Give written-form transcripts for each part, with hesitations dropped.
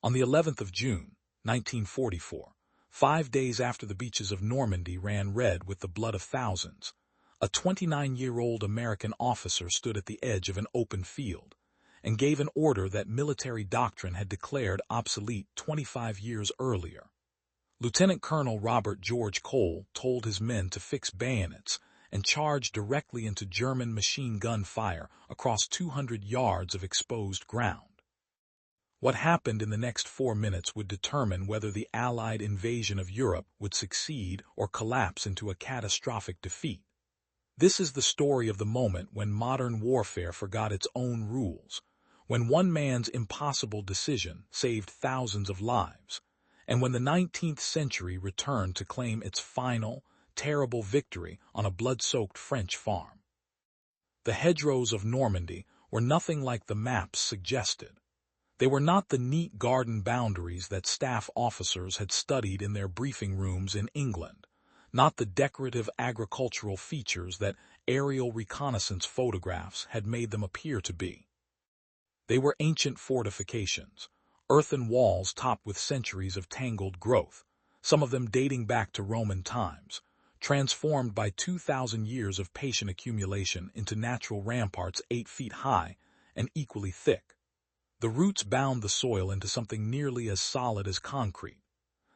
On the 11th of June, 1944, 5 days after the beaches of Normandy ran red with the blood of thousands, a 29-year-old American officer stood at the edge of an open field and gave an order that military doctrine had declared obsolete 25 years earlier. Lieutenant Colonel Robert George Cole told his men to fix bayonets and charge directly into German machine gun fire across 200 yards of exposed ground. What happened in the next 4 minutes would determine whether the Allied invasion of Europe would succeed or collapse into a catastrophic defeat. This is the story of the moment when modern warfare forgot its own rules, when one man's impossible decision saved thousands of lives, and when the 19th century returned to claim its final, terrible victory on a blood-soaked French farm. The hedgerows of Normandy were nothing like the maps suggested. They were not the neat garden boundaries that staff officers had studied in their briefing rooms in England, not the decorative agricultural features that aerial reconnaissance photographs had made them appear to be. They were ancient fortifications, earthen walls topped with centuries of tangled growth, some of them dating back to Roman times, transformed by 2,000 years of patient accumulation into natural ramparts 8 feet high and equally thick. The roots bound the soil into something nearly as solid as concrete.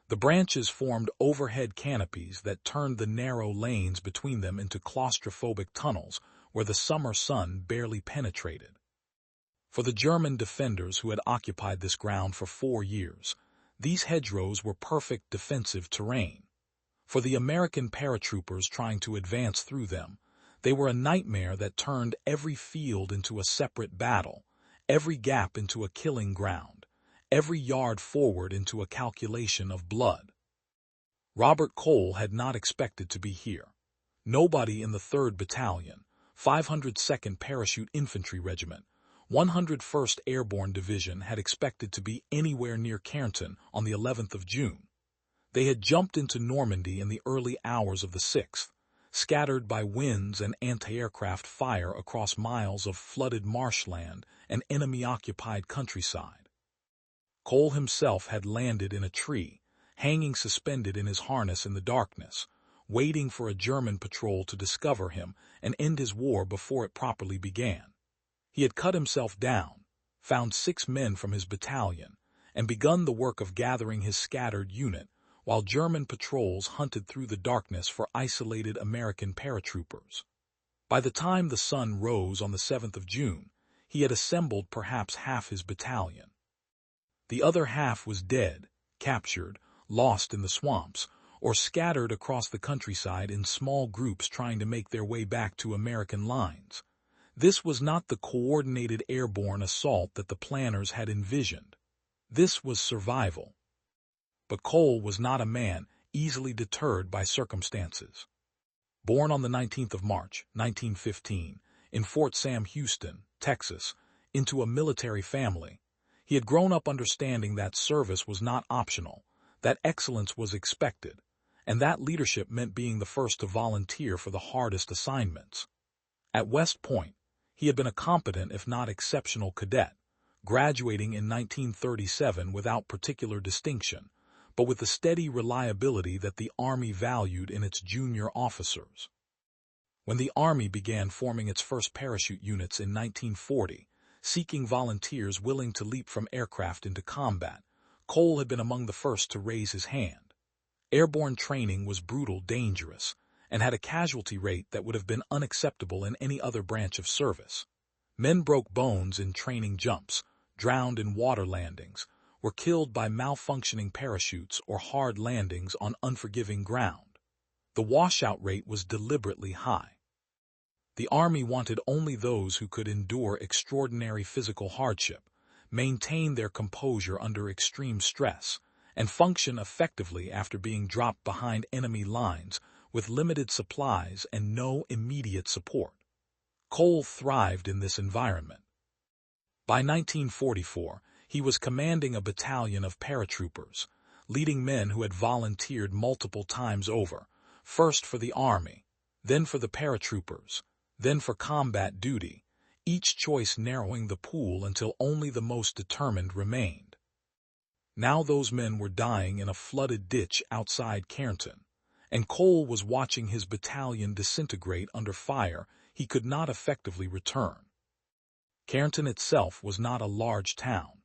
The branches formed overhead canopies that turned the narrow lanes between them into claustrophobic tunnels where the summer sun barely penetrated. For the German defenders who had occupied this ground for 4 years, these hedgerows were perfect defensive terrain. For the American paratroopers trying to advance through them, they were a nightmare that turned every field into a separate battle, every gap into a killing ground, every yard forward into a calculation of blood. Robert Cole had not expected to be here. Nobody in the 3rd Battalion, 502nd Parachute Infantry Regiment, 101st Airborne Division had expected to be anywhere near Carentan on the 11th of June. They had jumped into Normandy in the early hours of the 6th, scattered by winds and anti-aircraft fire across miles of flooded marshland and enemy-occupied countryside. Cole himself had landed in a tree, hanging suspended in his harness in the darkness, waiting for a German patrol to discover him and end his war before it properly began. He had cut himself down, found 6 men from his battalion, and begun the work of gathering his scattered unit, while German patrols hunted through the darkness for isolated American paratroopers. By the time the sun rose on the 7th of June, he had assembled perhaps half his battalion. The other half was dead, captured, lost in the swamps, or scattered across the countryside in small groups trying to make their way back to American lines. This was not the coordinated airborne assault that the planners had envisioned. This was survival. But Cole was not a man easily deterred by circumstances. Born on the 19th of March, 1915, in Fort Sam Houston, Texas, into a military family, he had grown up understanding that service was not optional, that excellence was expected, and that leadership meant being the first to volunteer for the hardest assignments. At West Point, he had been a competent if not exceptional cadet, graduating in 1937 without particular distinction, but with the steady reliability that the Army valued in its junior officers. When the Army began forming its first parachute units in 1940, seeking volunteers willing to leap from aircraft into combat, Cole had been among the first to raise his hand. Airborne training was brutal, dangerous, and had a casualty rate that would have been unacceptable in any other branch of service. Men broke bones in training jumps, drowned in water landings, were killed by malfunctioning parachutes or hard landings on unforgiving ground. The washout rate was deliberately high. The Army wanted only those who could endure extraordinary physical hardship, maintain their composure under extreme stress, and function effectively after being dropped behind enemy lines with limited supplies and no immediate support. Cole thrived in this environment. By 1944, he was commanding a battalion of paratroopers, leading men who had volunteered multiple times over, first for the Army, then for the paratroopers, then for combat duty, each choice narrowing the pool until only the most determined remained. Now those men were dying in a flooded ditch outside Carentan, and Cole was watching his battalion disintegrate under fire he could not effectively return. Carentan itself was not a large town,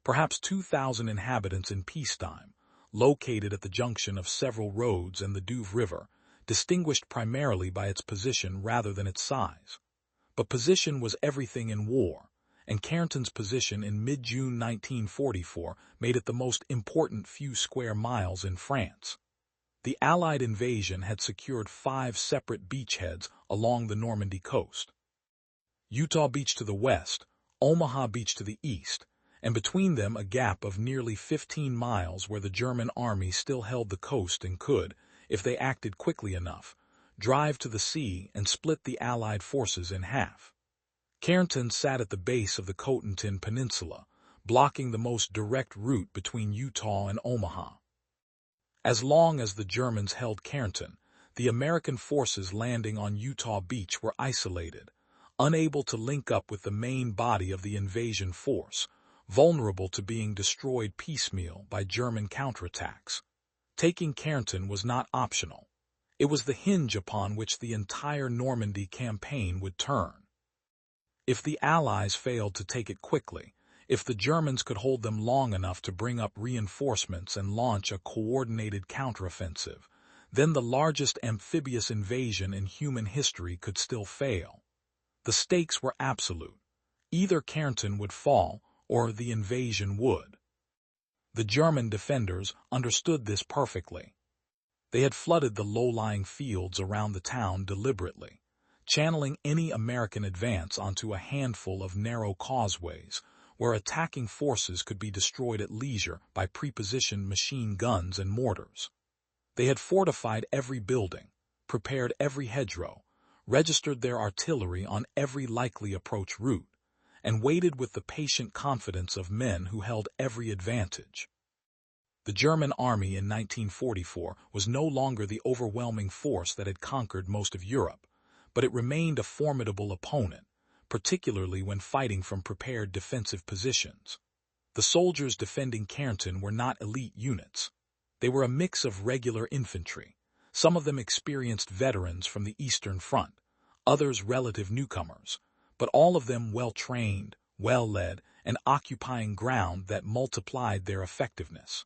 perhaps 2,000 inhabitants in peacetime, located at the junction of several roads and the Douve River, distinguished primarily by its position rather than its size. But position was everything in war, and Carentan's position in mid-June 1944 made it the most important few square miles in France. The Allied invasion had secured 5 separate beachheads along the Normandy coast. Utah Beach to the west, Omaha Beach to the east, and between them a gap of nearly 15 miles where the German army still held the coast and could, if they acted quickly enough, drive to the sea and split the Allied forces in half. Carentan sat at the base of the Cotentin Peninsula, blocking the most direct route between Utah and Omaha. As long as the Germans held Carentan, the American forces landing on Utah Beach were isolated, unable to link up with the main body of the invasion force, vulnerable to being destroyed piecemeal by German counterattacks. Taking Carentan was not optional. It was the hinge upon which the entire Normandy campaign would turn. If the Allies failed to take it quickly, if the Germans could hold them long enough to bring up reinforcements and launch a coordinated counteroffensive, then the largest amphibious invasion in human history could still fail. The stakes were absolute. Either Carentan would fall, or the invasion would. The German defenders understood this perfectly. They had flooded the low-lying fields around the town deliberately, channeling any American advance onto a handful of narrow causeways, where attacking forces could be destroyed at leisure by prepositioned machine guns and mortars. They had fortified every building, prepared every hedgerow, registered their artillery on every likely approach route, and waited with the patient confidence of men who held every advantage. The German army in 1944 was no longer the overwhelming force that had conquered most of Europe, but it remained a formidable opponent, particularly when fighting from prepared defensive positions. The soldiers defending Carentan were not elite units. They were a mix of regular infantry, some of them experienced veterans from the Eastern Front, others relative newcomers, but all of them well-trained, well-led, and occupying ground that multiplied their effectiveness.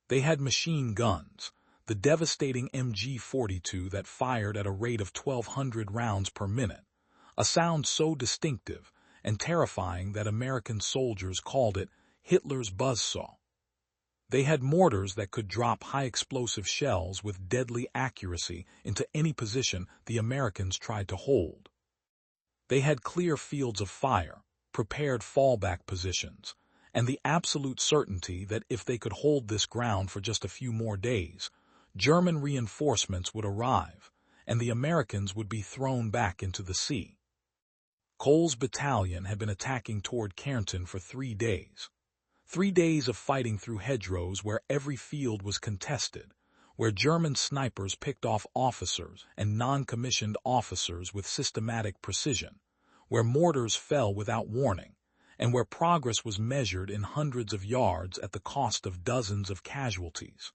They had machine guns, the devastating MG-42 that fired at a rate of 1,200 rounds per minute, a sound so distinctive and terrifying that American soldiers called it Hitler's buzzsaw. They had mortars that could drop high-explosive shells with deadly accuracy into any position the Americans tried to hold. They had clear fields of fire, prepared fallback positions, and the absolute certainty that if they could hold this ground for just a few more days, German reinforcements would arrive, and the Americans would be thrown back into the sea. Cole's battalion had been attacking toward Carentan for 3 days. 3 days of fighting through hedgerows where every field was contested, where German snipers picked off officers and non-commissioned officers with systematic precision, where mortars fell without warning, and where progress was measured in hundreds of yards at the cost of dozens of casualties.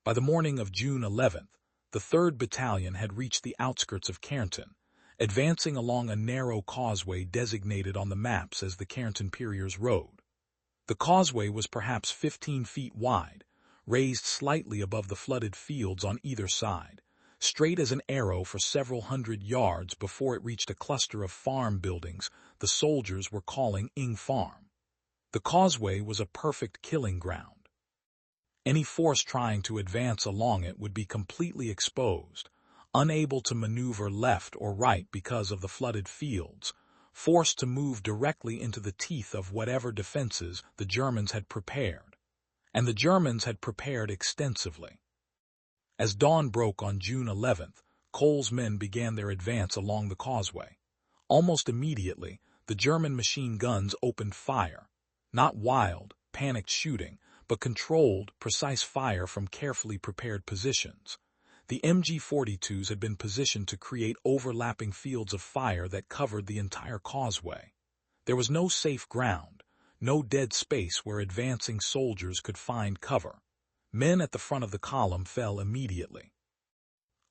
By the morning of June 11th, the 3rd Battalion had reached the outskirts of Carentan, advancing along a narrow causeway designated on the maps as the Carentan-Perriers Road. The causeway was perhaps 15 feet wide, raised slightly above the flooded fields on either side, straight as an arrow for several hundred yards before it reached a cluster of farm buildings the soldiers were calling Ing Farm. The causeway was a perfect killing ground. Any force trying to advance along it would be completely exposed, unable to maneuver left or right because of the flooded fields, forced to move directly into the teeth of whatever defenses the Germans had prepared. And the Germans had prepared extensively. As dawn broke on June 11th, Cole's men began their advance along the causeway. Almost immediately, the German machine guns opened fire, not wild, panicked shooting, but controlled, precise fire from carefully prepared positions. The MG-42s had been positioned to create overlapping fields of fire that covered the entire causeway. There was no safe ground, no dead space where advancing soldiers could find cover. Men at the front of the column fell immediately.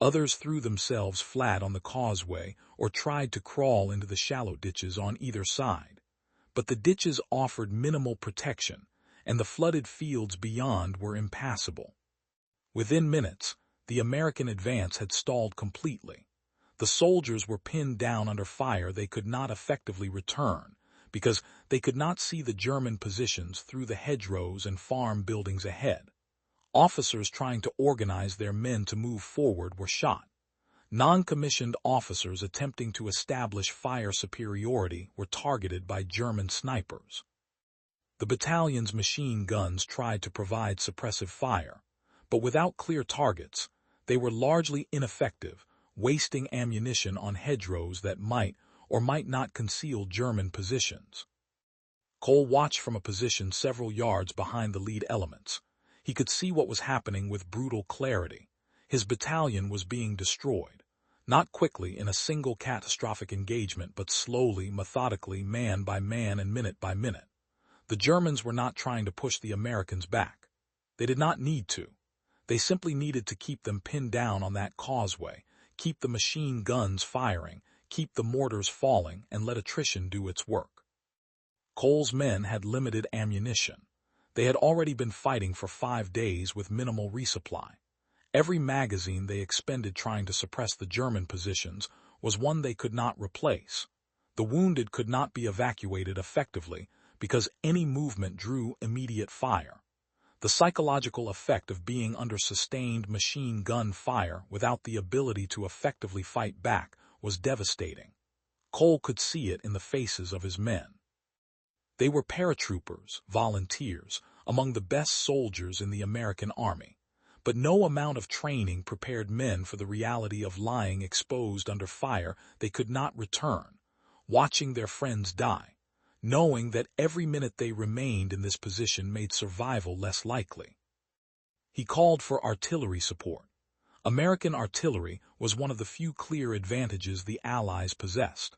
Others threw themselves flat on the causeway or tried to crawl into the shallow ditches on either side. But the ditches offered minimal protection, and the flooded fields beyond were impassable. Within minutes, the American advance had stalled completely. The soldiers were pinned down under fire they could not effectively return, because they could not see the German positions through the hedgerows and farm buildings ahead. Officers trying to organize their men to move forward were shot. Non-commissioned officers attempting to establish fire superiority were targeted by German snipers. The battalion's machine guns tried to provide suppressive fire, but without clear targets, they were largely ineffective, wasting ammunition on hedgerows that might or might not conceal German positions. Cole watched from a position several yards behind the lead elements. He could see what was happening with brutal clarity. His battalion was being destroyed, not quickly in a single catastrophic engagement, but slowly, methodically, man by man and minute by minute. The Germans were not trying to push the Americans back. They did not need to. They simply needed to keep them pinned down on that causeway, keep the machine guns firing, keep the mortars falling, and let attrition do its work. Cole's men had limited ammunition. They had already been fighting for 5 days with minimal resupply. Every magazine they expended trying to suppress the German positions was one they could not replace. The wounded could not be evacuated effectively because any movement drew immediate fire. The psychological effect of being under sustained machine gun fire without the ability to effectively fight back was devastating. Cole could see it in the faces of his men. They were paratroopers, volunteers, among the best soldiers in the American Army. But no amount of training prepared men for the reality of lying exposed under fire they could not return, watching their friends die, knowing that every minute they remained in this position made survival less likely. He called for artillery support. American artillery was one of the few clear advantages the Allies possessed.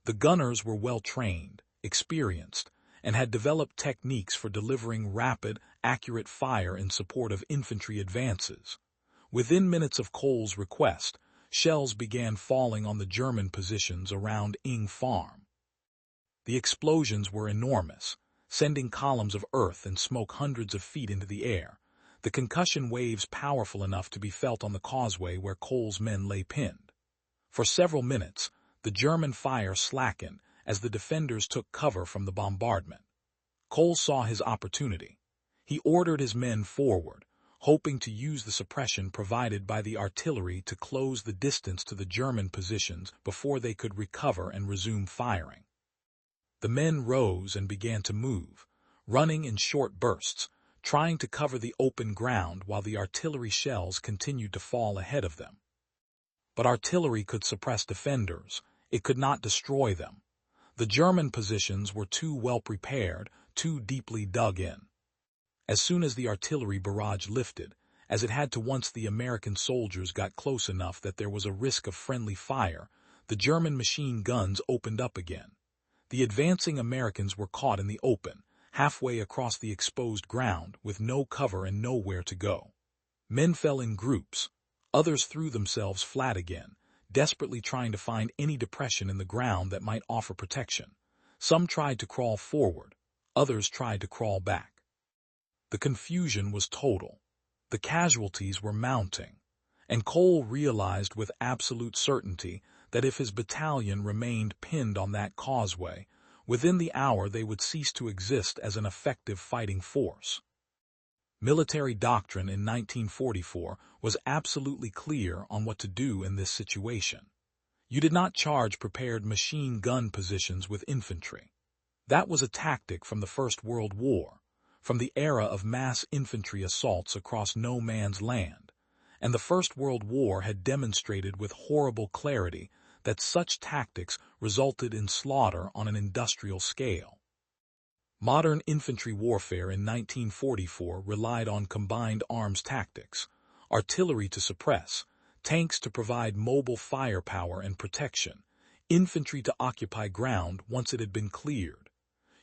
The gunners were well-trained, experienced, and had developed techniques for delivering rapid, accurate fire in support of infantry advances. Within minutes of Cole's request, shells began falling on the German positions around Ing Farm. The explosions were enormous, sending columns of earth and smoke hundreds of feet into the air, the concussion waves powerful enough to be felt on the causeway where Cole's men lay pinned. For several minutes, the German fire slackened as the defenders took cover from the bombardment. Cole saw his opportunity. He ordered his men forward, hoping to use the suppression provided by the artillery to close the distance to the German positions before they could recover and resume firing. The men rose and began to move, running in short bursts, trying to cover the open ground while the artillery shells continued to fall ahead of them. But artillery could suppress defenders. It could not destroy them. The German positions were too well prepared, too deeply dug in. As soon as the artillery barrage lifted, as it had to once the American soldiers got close enough that there was a risk of friendly fire, the German machine guns opened up again. The advancing Americans were caught in the open, halfway across the exposed ground, with no cover and nowhere to go. Men fell in groups. Others threw themselves flat again, desperately trying to find any depression in the ground that might offer protection. Some tried to crawl forward. Others tried to crawl back. The confusion was total. The casualties were mounting, and Cole realized with absolute certainty that if his battalion remained pinned on that causeway, within the hour they would cease to exist as an effective fighting force. Military doctrine in 1944 was absolutely clear on what to do in this situation. You did not charge prepared machine gun positions with infantry. That was a tactic from the First World War, from the era of mass infantry assaults across no man's land, and the First World War had demonstrated with horrible clarity that such tactics resulted in slaughter on an industrial scale. Modern infantry warfare in 1944 relied on combined arms tactics, artillery to suppress, tanks to provide mobile firepower and protection, infantry to occupy ground once it had been cleared.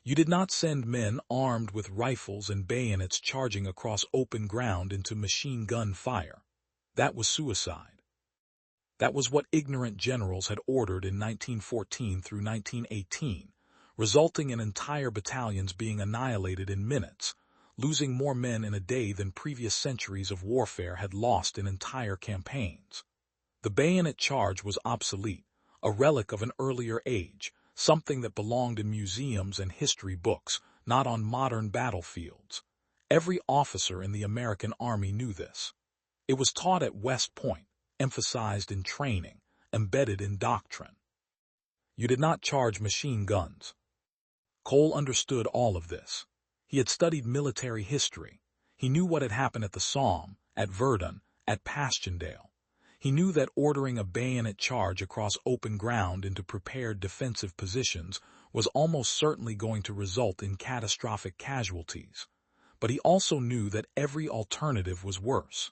You did not send men armed with rifles and bayonets charging across open ground into machine gun fire. That was suicide. That was what ignorant generals had ordered in 1914 through 1918, resulting in entire battalions being annihilated in minutes, losing more men in a day than previous centuries of warfare had lost in entire campaigns. The bayonet charge was obsolete, a relic of an earlier age, something that belonged in museums and history books, not on modern battlefields. Every officer in the American Army knew this. It was taught at West Point, emphasized in training, embedded in doctrine. You did not charge machine guns. Cole understood all of this. He had studied military history. He knew what had happened at the Somme, at Verdun, at Passchendaele. He knew that ordering a bayonet charge across open ground into prepared defensive positions was almost certainly going to result in catastrophic casualties. But he also knew that every alternative was worse.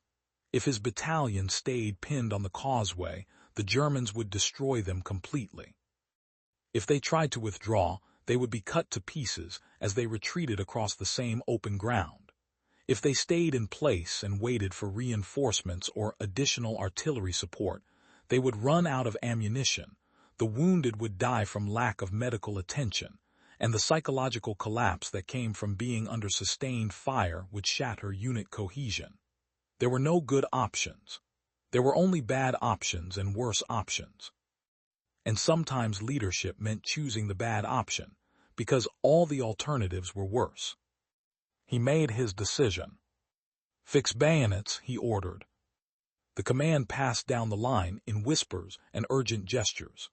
If his battalion stayed pinned on the causeway, the Germans would destroy them completely. If they tried to withdraw, they would be cut to pieces as they retreated across the same open ground. If they stayed in place and waited for reinforcements or additional artillery support, they would run out of ammunition, the wounded would die from lack of medical attention, and the psychological collapse that came from being under sustained fire would shatter unit cohesion. There were no good options. There were only bad options and worse options. And sometimes leadership meant choosing the bad option, because all the alternatives were worse. He made his decision. "Fix bayonets," he ordered. The command passed down the line in whispers and urgent gestures.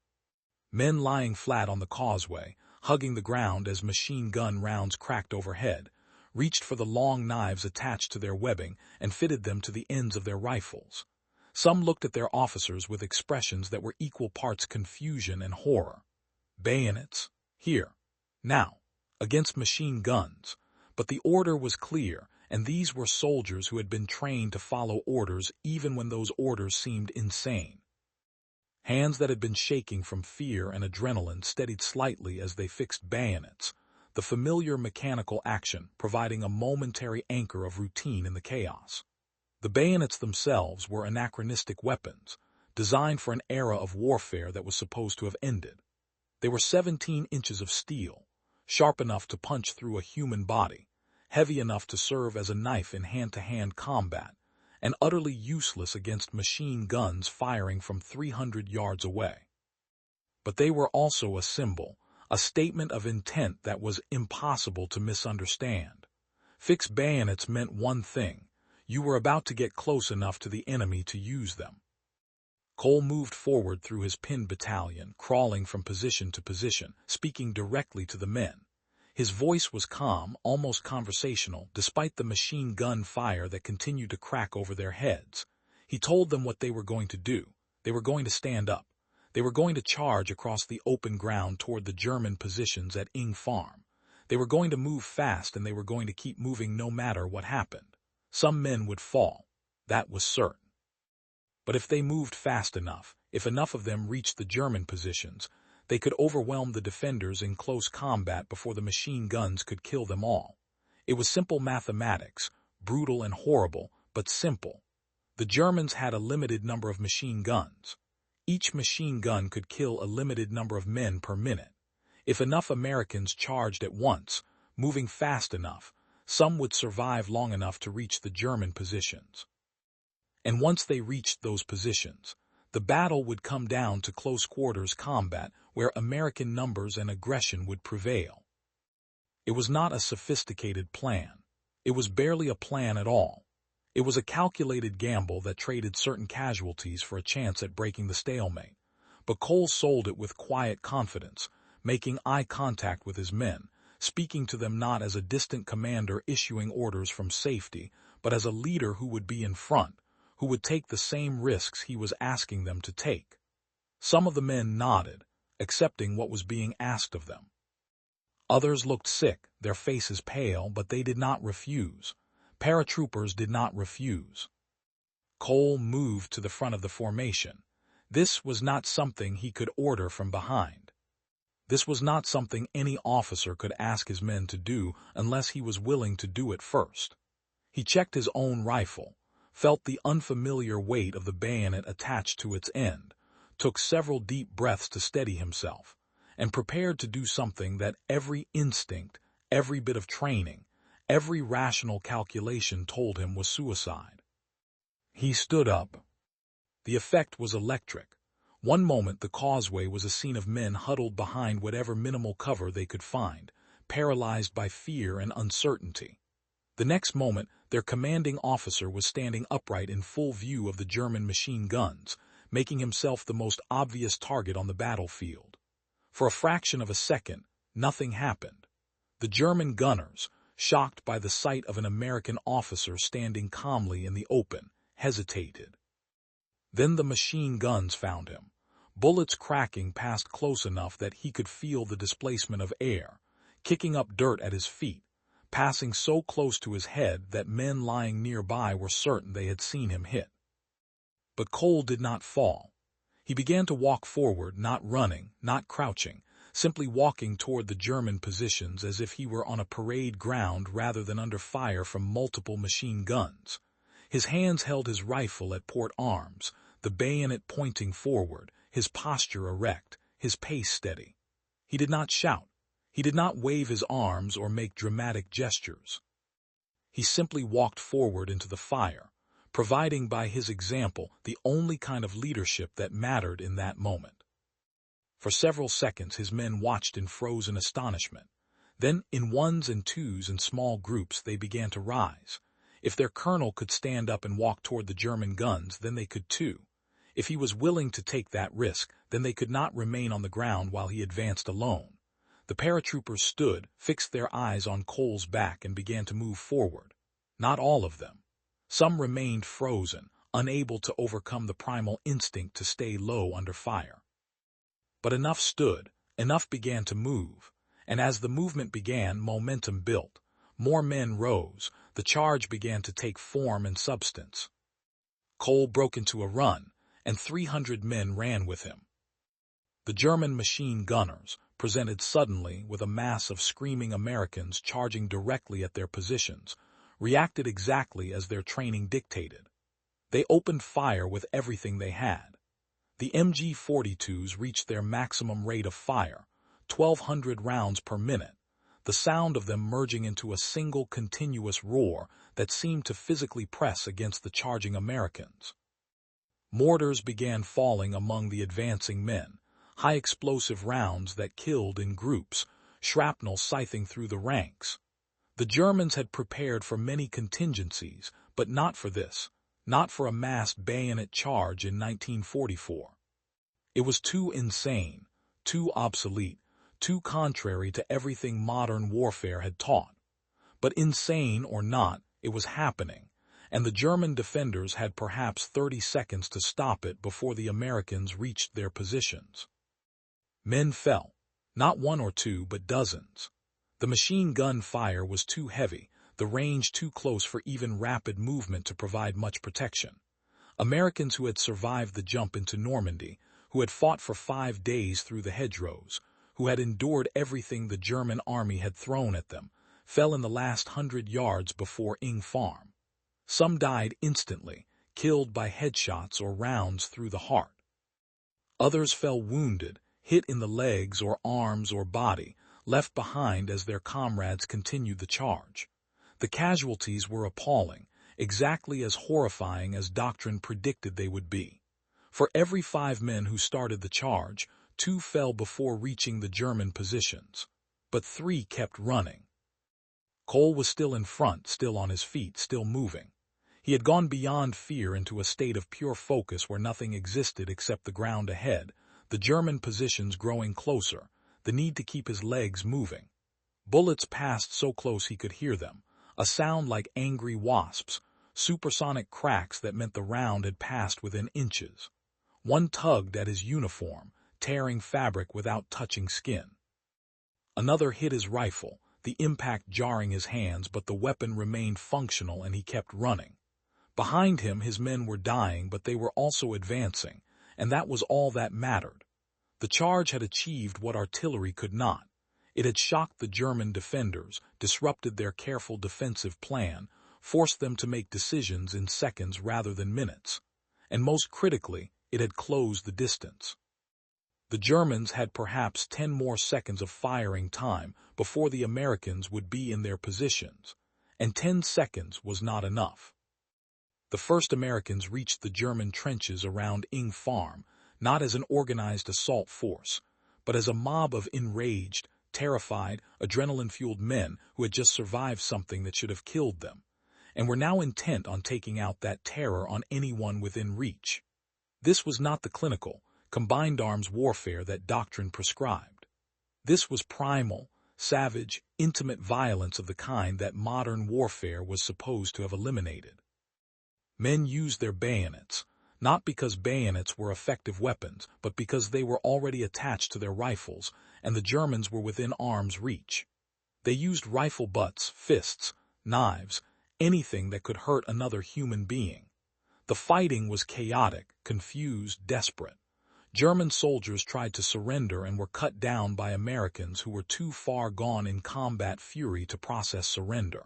Men lying flat on the causeway, hugging the ground as machine gun rounds cracked overhead, reached for the long knives attached to their webbing and fitted them to the ends of their rifles. Some looked at their officers with expressions that were equal parts confusion and horror. Bayonets, here, now, against machine guns. But the order was clear, and these were soldiers who had been trained to follow orders even when those orders seemed insane. Hands that had been shaking from fear and adrenaline steadied slightly as they fixed bayonets, the familiar mechanical action providing a momentary anchor of routine in the chaos. The bayonets themselves were anachronistic weapons, designed for an era of warfare that was supposed to have ended. They were 17 inches of steel, sharp enough to punch through a human body, heavy enough to serve as a knife in hand-to-hand combat, and utterly useless against machine guns firing from 300 yards away. But they were also a symbol, a statement of intent that was impossible to misunderstand. Fix bayonets meant one thing: you were about to get close enough to the enemy to use them. Cole moved forward through his pinned battalion, crawling from position to position, speaking directly to the men. His voice was calm, almost conversational, despite the machine gun fire that continued to crack over their heads. He told them what they were going to do. They were going to stand up. They were going to charge across the open ground toward the German positions at Ing Farm. They were going to move fast, and they were going to keep moving no matter what happened. Some men would fall. That was certain. But if they moved fast enough, if enough of them reached the German positions, they could overwhelm the defenders in close combat before the machine guns could kill them all. It was simple mathematics, brutal and horrible, but simple. The Germans had a limited number of machine guns. Each machine gun could kill a limited number of men per minute. If enough Americans charged at once, moving fast enough, some would survive long enough to reach the German positions. And once they reached those positions, the battle would come down to close-quarters combat where American numbers and aggression would prevail. It was not a sophisticated plan. It was barely a plan at all. It was a calculated gamble that traded certain casualties for a chance at breaking the stalemate. But Cole sold it with quiet confidence, making eye contact with his men, speaking to them not as a distant commander issuing orders from safety, but as a leader who would be in front, who would take the same risks he was asking them to take. Some of the men nodded, accepting what was being asked of them. Others looked sick, their faces pale, but they did not refuse. Paratroopers did not refuse. Cole moved to the front of the formation. This was not something he could order from behind. This was not something any officer could ask his men to do unless he was willing to do it first. He checked his own rifle, felt the unfamiliar weight of the bayonet attached to its end, took several deep breaths to steady himself, and prepared to do something that every instinct, every bit of training, every rational calculation told him was suicide. He stood up. The effect was electric. One moment the causeway was a scene of men huddled behind whatever minimal cover they could find, paralyzed by fear and uncertainty. The next moment, their commanding officer was standing upright in full view of the German machine guns, making himself the most obvious target on the battlefield. For a fraction of a second, nothing happened. The German gunners, shocked by the sight of an American officer standing calmly in the open, hesitated. Then the machine guns found him. Bullets cracking past close enough that he could feel the displacement of air, kicking up dirt at his feet, passing so close to his head that men lying nearby were certain they had seen him hit. But Cole did not fall. He began to walk forward, not running, not crouching, simply walking toward the German positions as if he were on a parade ground rather than under fire from multiple machine guns. His hands held his rifle at port arms, the bayonet pointing forward, his posture erect, his pace steady. He did not shout. He did not wave his arms or make dramatic gestures. He simply walked forward into the fire, providing by his example the only kind of leadership that mattered in that moment. For several seconds his men watched in frozen astonishment. Then, in ones and twos and small groups, they began to rise. If their colonel could stand up and walk toward the German guns, then they could too. If he was willing to take that risk, then they could not remain on the ground while he advanced alone. The paratroopers stood, fixed their eyes on Cole's back, and began to move forward. Not all of them. Some remained frozen, unable to overcome the primal instinct to stay low under fire. But enough stood, enough began to move, and as the movement began, momentum built. More men rose, the charge began to take form and substance. Cole broke into a run, and 300 men ran with him. The German machine gunners, presented suddenly with a mass of screaming Americans charging directly at their positions, reacted exactly as their training dictated. They opened fire with everything they had. The MG-42s reached their maximum rate of fire, 1,200 rounds per minute, the sound of them merging into a single continuous roar that seemed to physically press against the charging Americans. Mortars began falling among the advancing men, high-explosive rounds that killed in groups, shrapnel scything through the ranks. The Germans had prepared for many contingencies, but not for this, not for a massed bayonet charge in 1944. It was too insane, too obsolete, too contrary to everything modern warfare had taught. But insane or not, it was happening, and the German defenders had perhaps 30 seconds to stop it before the Americans reached their positions. Men fell, not one or two, but dozens. The machine gun fire was too heavy, the range too close for even rapid movement to provide much protection. Americans who had survived the jump into Normandy, who had fought for 5 days through the hedgerows, who had endured everything the German army had thrown at them, fell in the last 100 yards before Ing Farm. Some died instantly, killed by headshots or rounds through the heart. Others fell wounded, hit in the legs or arms or body, left behind as their comrades continued the charge. The casualties were appalling, exactly as horrifying as doctrine predicted they would be. For every 5 men who started the charge, 2 fell before reaching the German positions, but 3 kept running. Cole was still in front, still on his feet, still moving. He had gone beyond fear into a state of pure focus where nothing existed except the ground ahead, the German positions growing closer, the need to keep his legs moving. Bullets passed so close he could hear them, a sound like angry wasps, supersonic cracks that meant the round had passed within inches. One tugged at his uniform, tearing fabric without touching skin. Another hit his rifle, the impact jarring his hands, but the weapon remained functional and he kept running. Behind him his men were dying, but they were also advancing, and that was all that mattered. The charge had achieved what artillery could not. It had shocked the German defenders, disrupted their careful defensive plan, forced them to make decisions in seconds rather than minutes. And most critically, it had closed the distance. The Germans had perhaps 10 more seconds of firing time before the Americans would be in their positions, and 10 seconds was not enough. The first Americans reached the German trenches around Hinge Farm, not as an organized assault force, but as a mob of enraged, terrified, adrenaline-fueled men who had just survived something that should have killed them, and were now intent on taking out that terror on anyone within reach. This was not the clinical, combined arms warfare that doctrine prescribed. This was primal, savage, intimate violence of the kind that modern warfare was supposed to have eliminated. Men used their bayonets, not because bayonets were effective weapons, but because they were already attached to their rifles, and the Germans were within arm's reach. They used rifle butts, fists, knives, anything that could hurt another human being. The fighting was chaotic, confused, desperate. German soldiers tried to surrender and were cut down by Americans who were too far gone in combat fury to process surrender.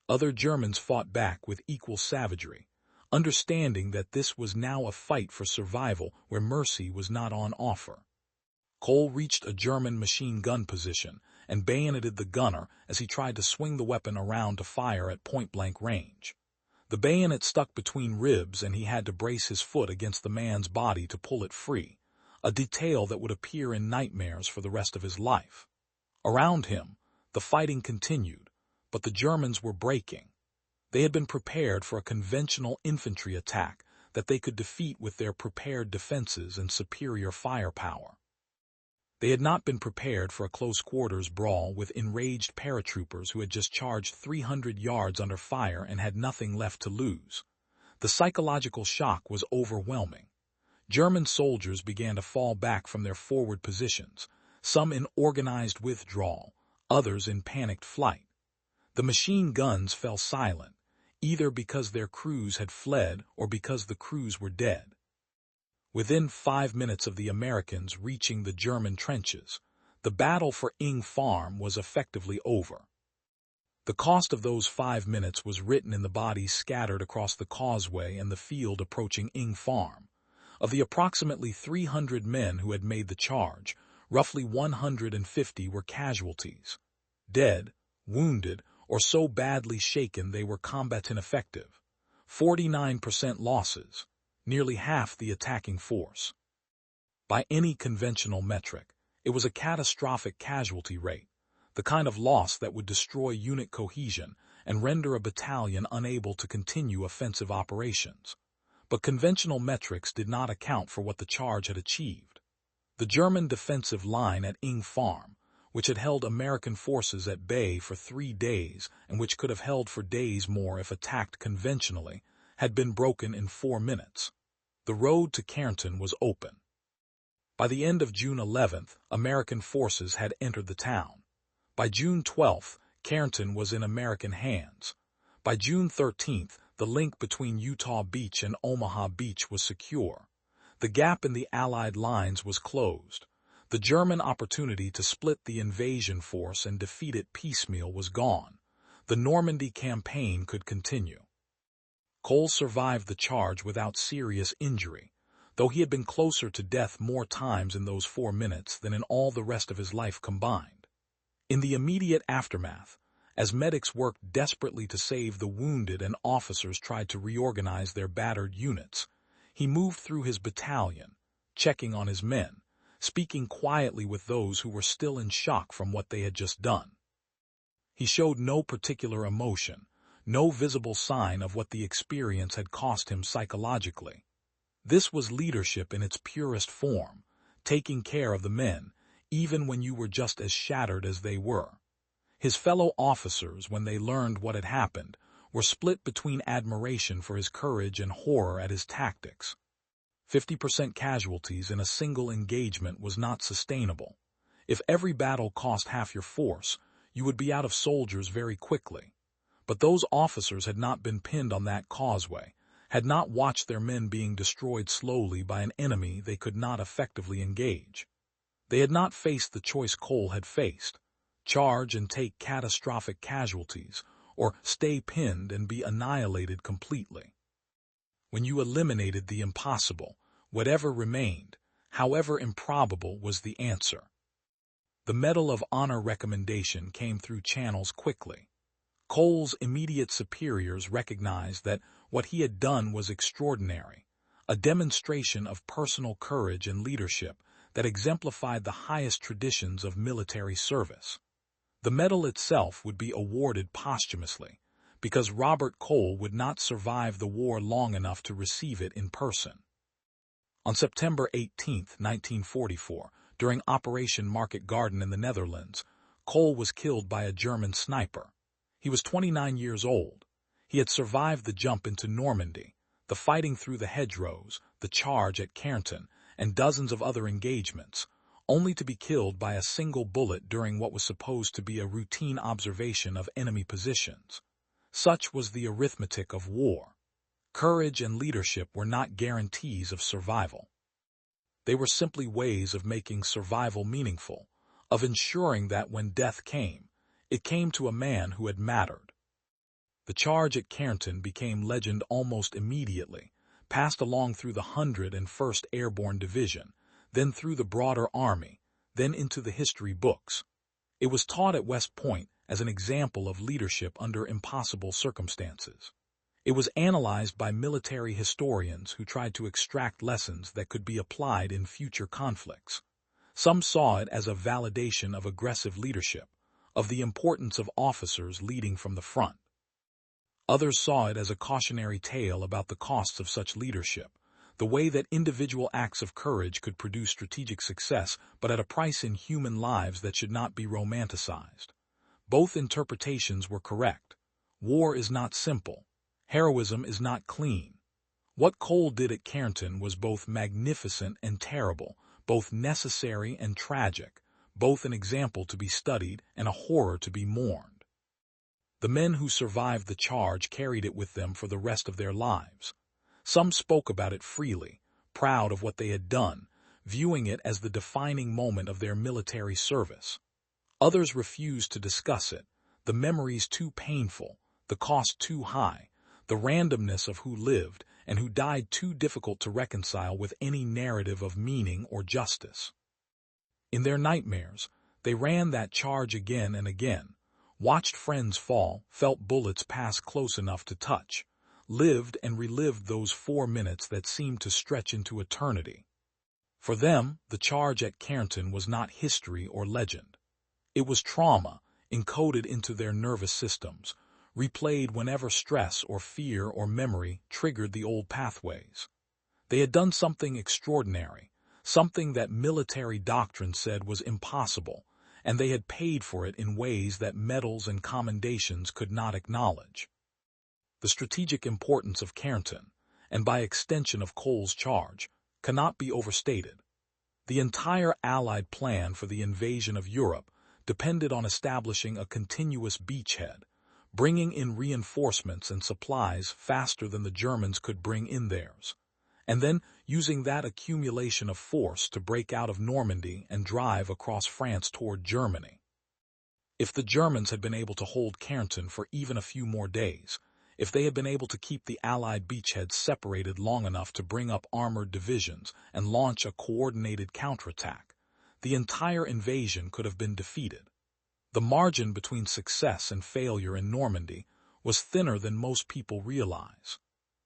Other Germans fought back with equal savagery, understanding that this was now a fight for survival where mercy was not on offer. Cole reached a German machine gun position and bayoneted the gunner as he tried to swing the weapon around to fire at point-blank range. The bayonet stuck between ribs and he had to brace his foot against the man's body to pull it free, a detail that would appear in nightmares for the rest of his life. Around him, the fighting continued, but the Germans were breaking. They had been prepared for a conventional infantry attack that they could defeat with their prepared defenses and superior firepower. They had not been prepared for a close-quarters brawl with enraged paratroopers who had just charged 300 yards under fire and had nothing left to lose. The psychological shock was overwhelming. German soldiers began to fall back from their forward positions, some in organized withdrawal, others in panicked flight. The machine guns fell silent, either because their crews had fled or because the crews were dead. Within 5 minutes of the Americans reaching the German trenches, the battle for Hinge Farm was effectively over. The cost of those 5 minutes was written in the bodies scattered across the causeway and the field approaching Hinge Farm. Of the approximately 300 men who had made the charge, roughly 150 were casualties. Dead, wounded, or so badly shaken they were combat ineffective. 49% losses. Nearly half the attacking force. By any conventional metric, it was a catastrophic casualty rate, the kind of loss that would destroy unit cohesion and render a battalion unable to continue offensive operations. But conventional metrics did not account for what the charge had achieved. The German defensive line at Hinge Farm, which had held American forces at bay for 3 days and which could have held for days more if attacked conventionally, had been broken in 4 minutes. The road to Carentan was open. By the end of June 11th, American forces had entered the town. By June 12th, Carentan was in American hands. By June 13th, the link between Utah Beach and Omaha Beach was secure. The gap in the Allied lines was closed. The German opportunity to split the invasion force and defeat it piecemeal was gone. The Normandy campaign could continue. Cole survived the charge without serious injury, though he had been closer to death more times in those 4 minutes than in all the rest of his life combined. In the immediate aftermath, as medics worked desperately to save the wounded and officers tried to reorganize their battered units, he moved through his battalion, checking on his men, speaking quietly with those who were still in shock from what they had just done. He showed no particular emotion, no visible sign of what the experience had cost him psychologically. This was leadership in its purest form, taking care of the men, even when you were just as shattered as they were. His fellow officers, when they learned what had happened, were split between admiration for his courage and horror at his tactics. 50% casualties in a single engagement was not sustainable. If every battle cost half your force, you would be out of soldiers very quickly. But those officers had not been pinned on that causeway, had not watched their men being destroyed slowly by an enemy they could not effectively engage. They had not faced the choice Cole had faced: charge and take catastrophic casualties, or stay pinned and be annihilated completely. When you eliminated the impossible, whatever remained, however improbable, was the answer. The Medal of Honor recommendation came through channels quickly. Cole's immediate superiors recognized that what he had done was extraordinary, a demonstration of personal courage and leadership that exemplified the highest traditions of military service. The medal itself would be awarded posthumously, because Robert Cole would not survive the war long enough to receive it in person. On September 18, 1944, during Operation Market Garden in the Netherlands, Cole was killed by a German sniper. He was 29 years old. He had survived the jump into Normandy, the fighting through the hedgerows, the charge at Carentan, and dozens of other engagements, only to be killed by a single bullet during what was supposed to be a routine observation of enemy positions. Such was the arithmetic of war. Courage and leadership were not guarantees of survival. They were simply ways of making survival meaningful, of ensuring that when death came, it came to a man who had mattered. The charge at Carentan became legend almost immediately, passed along through the 101st Airborne Division, then through the broader army, then into the history books. It was taught at West Point as an example of leadership under impossible circumstances. It was analyzed by military historians who tried to extract lessons that could be applied in future conflicts. Some saw it as a validation of aggressive leadership, of the importance of officers leading from the front. Others saw it as a cautionary tale about the costs of such leadership, the way that individual acts of courage could produce strategic success, but at a price in human lives that should not be romanticized. Both interpretations were correct. War is not simple. Heroism is not clean. What Cole did at Carentan was both magnificent and terrible, both necessary and tragic, both an example to be studied and a horror to be mourned. The men who survived the charge carried it with them for the rest of their lives. Some spoke about it freely, proud of what they had done, viewing it as the defining moment of their military service. Others refused to discuss it, the memories too painful, the cost too high, the randomness of who lived and who died too difficult to reconcile with any narrative of meaning or justice. In their nightmares, they ran that charge again and again, watched friends fall, felt bullets pass close enough to touch, lived and relived those 4 minutes that seemed to stretch into eternity. For them, the charge at Carentan was not history or legend. It was trauma, encoded into their nervous systems, replayed whenever stress or fear or memory triggered the old pathways. They had done something extraordinary, something that military doctrine said was impossible, and they had paid for it in ways that medals and commendations could not acknowledge. The strategic importance of Carentan, and by extension of Cole's charge, cannot be overstated. The entire Allied plan for the invasion of Europe depended on establishing a continuous beachhead, bringing in reinforcements and supplies faster than the Germans could bring in theirs, and then using that accumulation of force to break out of Normandy and drive across France toward Germany. If the Germans had been able to hold Carentan for even a few more days, if they had been able to keep the Allied beachheads separated long enough to bring up armored divisions and launch a coordinated counterattack, the entire invasion could have been defeated. The margin between success and failure in Normandy was thinner than most people realize.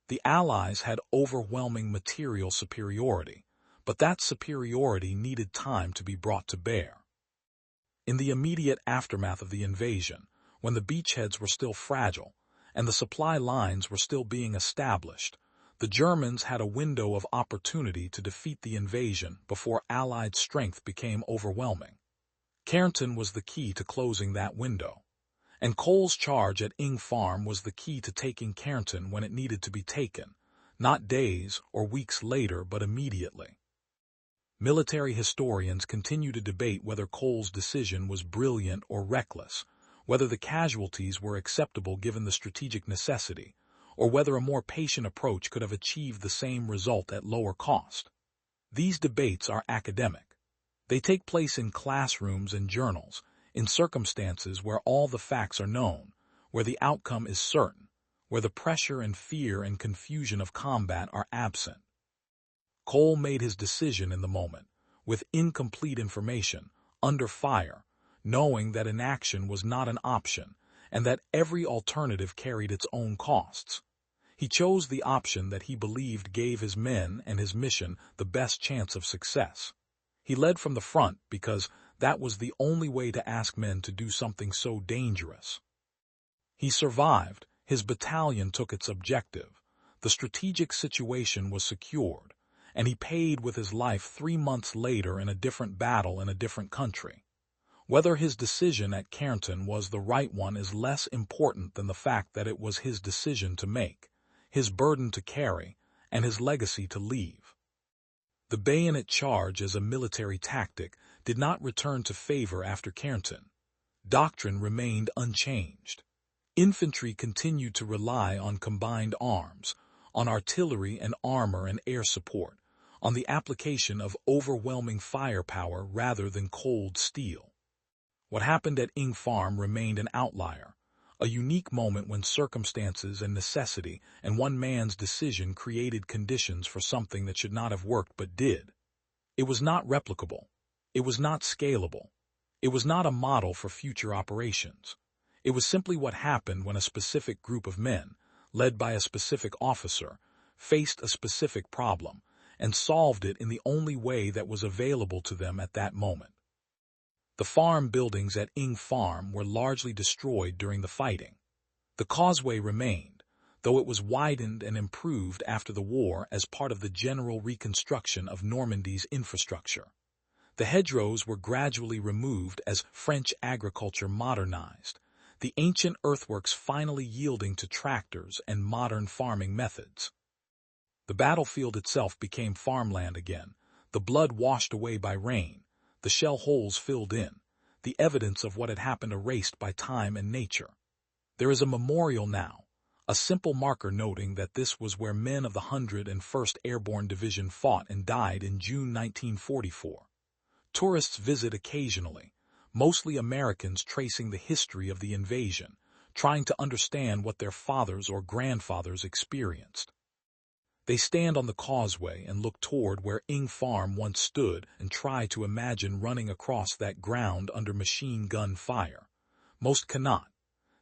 The Allies had overwhelming material superiority, but that superiority needed time to be brought to bear. In the immediate aftermath of the invasion, when the beachheads were still fragile and the supply lines were still being established, the Germans had a window of opportunity to defeat the invasion before Allied strength became overwhelming. Carentan was the key to closing that window, and Cole's charge at Ing Farm was the key to taking Carentan when it needed to be taken, not days or weeks later but immediately. Military historians continue to debate whether Cole's decision was brilliant or reckless, whether the casualties were acceptable given the strategic necessity, or whether a more patient approach could have achieved the same result at lower cost. These debates are academic. They take place in classrooms and journals, in circumstances where all the facts are known, where the outcome is certain, where the pressure and fear and confusion of combat are absent. Cole made his decision in the moment, with incomplete information, under fire, knowing that inaction was not an option, and that every alternative carried its own costs. He chose the option that he believed gave his men and his mission the best chance of success. He led from the front because that was the only way to ask men to do something so dangerous. He survived, his battalion took its objective, the strategic situation was secured, and he paid with his life 3 months later in a different battle in a different country. Whether his decision at Carentan was the right one is less important than the fact that it was his decision to make, his burden to carry, and his legacy to leave. The bayonet charge as a military tactic did not return to favor after Carentan. Doctrine remained unchanged. Infantry continued to rely on combined arms, on artillery and armor and air support, on the application of overwhelming firepower rather than cold steel. What happened at Ing Farm remained an outlier, a unique moment when circumstances and necessity and one man's decision created conditions for something that should not have worked but did. It was not replicable. It was not scalable. It was not a model for future operations. It was simply what happened when a specific group of men, led by a specific officer, faced a specific problem and solved it in the only way that was available to them at that moment. The farm buildings at Ing Farm were largely destroyed during the fighting. The causeway remained, though it was widened and improved after the war as part of the general reconstruction of Normandy's infrastructure. The hedgerows were gradually removed as French agriculture modernized, the ancient earthworks finally yielding to tractors and modern farming methods. The battlefield itself became farmland again, the blood washed away by rain, the shell holes filled in, the evidence of what had happened erased by time and nature. There is a memorial now, a simple marker noting that this was where men of the 101st Airborne Division fought and died in June 1944. Tourists visit occasionally, mostly Americans tracing the history of the invasion, trying to understand what their fathers or grandfathers experienced. They stand on the causeway and look toward where Ing Farm once stood and try to imagine running across that ground under machine gun fire. Most cannot.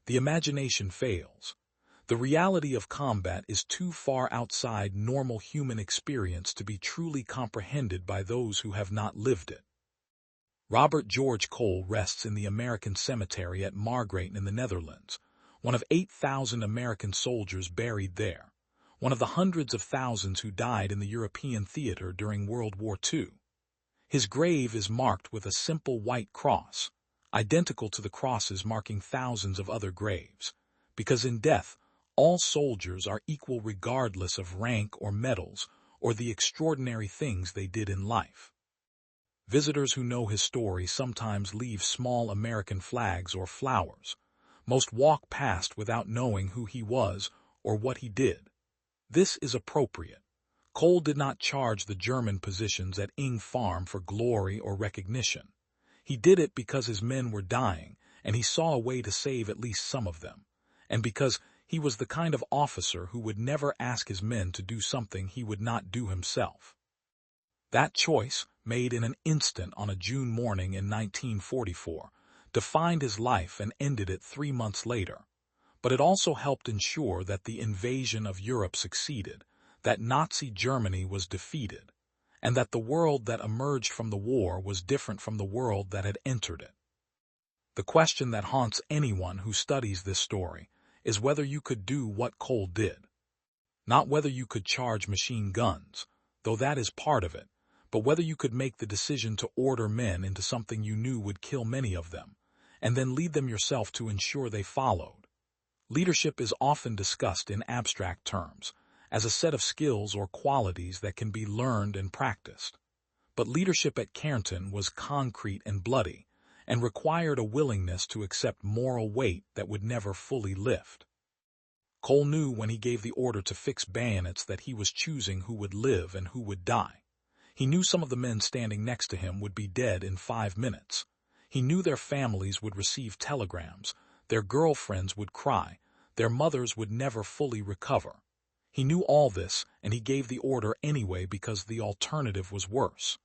The imagination fails. The reality of combat is too far outside normal human experience to be truly comprehended by those who have not lived it. Robert George Cole rests in the American cemetery at Margraten in the Netherlands, one of 8,000 American soldiers buried there, one of the hundreds of thousands who died in the European theater during World War II. His grave is marked with a simple white cross, identical to the crosses marking thousands of other graves, because in death, all soldiers are equal regardless of rank or medals or the extraordinary things they did in life. Visitors who know his story sometimes leave small American flags or flowers. Most walk past without knowing who he was or what he did. This is appropriate. Cole did not charge the German positions at Ing Farm for glory or recognition. He did it because his men were dying, and he saw a way to save at least some of them, and because he was the kind of officer who would never ask his men to do something he would not do himself. That choice, made in an instant on a June morning in 1944, defined his life and ended it 3 months later. But it also helped ensure that the invasion of Europe succeeded, that Nazi Germany was defeated, and that the world that emerged from the war was different from the world that had entered it. The question that haunts anyone who studies this story is whether you could do what Cole did. Not whether you could charge machine guns, though that is part of it, but whether you could make the decision to order men into something you knew would kill many of them, and then lead them yourself to ensure they followed. Leadership is often discussed in abstract terms, as a set of skills or qualities that can be learned and practiced. But leadership at Carentan was concrete and bloody, and required a willingness to accept moral weight that would never fully lift. Cole knew when he gave the order to fix bayonets that he was choosing who would live and who would die. He knew some of the men standing next to him would be dead in 5 minutes. He knew their families would receive telegrams, their girlfriends would cry, their mothers would never fully recover. He knew all this, and he gave the order anyway because the alternative was worse.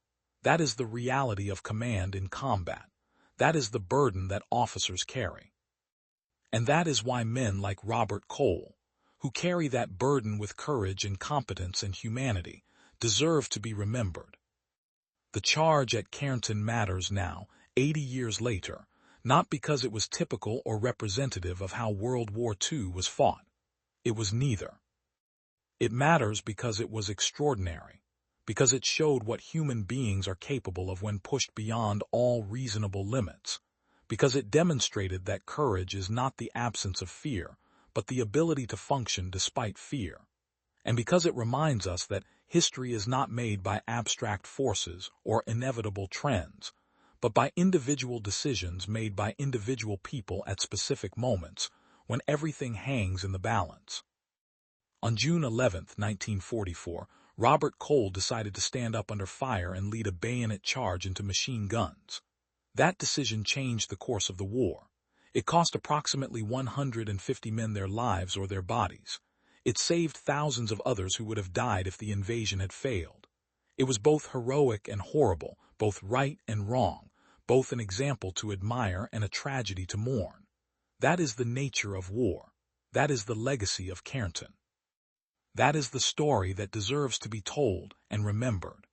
That is the reality of command in combat. That is the burden that officers carry. And that is why men like Robert Cole, who carry that burden with courage and competence and humanity, deserve to be remembered. The charge at Carentan matters now, 80 years later, not because it was typical or representative of how World War II was fought. It was neither. It matters because it was extraordinary, because it showed what human beings are capable of when pushed beyond all reasonable limits, because it demonstrated that courage is not the absence of fear, but the ability to function despite fear, and because it reminds us that history is not made by abstract forces or inevitable trends, but by individual decisions made by individual people at specific moments when everything hangs in the balance. On June 11, 1944, Robert Cole decided to stand up under fire and lead a bayonet charge into machine guns. That decision changed the course of the war. It cost approximately 150 men their lives or their bodies. It saved thousands of others who would have died if the invasion had failed. It was both heroic and horrible, both right and wrong, both an example to admire and a tragedy to mourn. That is the nature of war. That is the legacy of Carentan. That is the story that deserves to be told and remembered.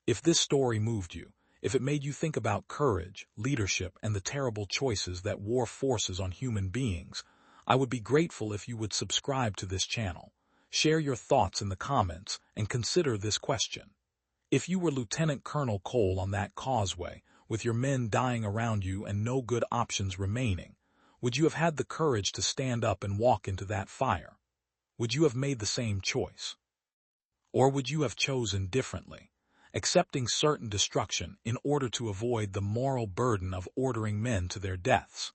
If this story moved you, if it made you think about courage, leadership, and the terrible choices that war forces on human beings, I would be grateful if you would subscribe to this channel, share your thoughts in the comments, and consider this question. If you were Lieutenant Colonel Cole on that causeway, with your men dying around you and no good options remaining, would you have had the courage to stand up and walk into that fire? Would you have made the same choice? Or would you have chosen differently, accepting certain destruction in order to avoid the moral burden of ordering men to their deaths?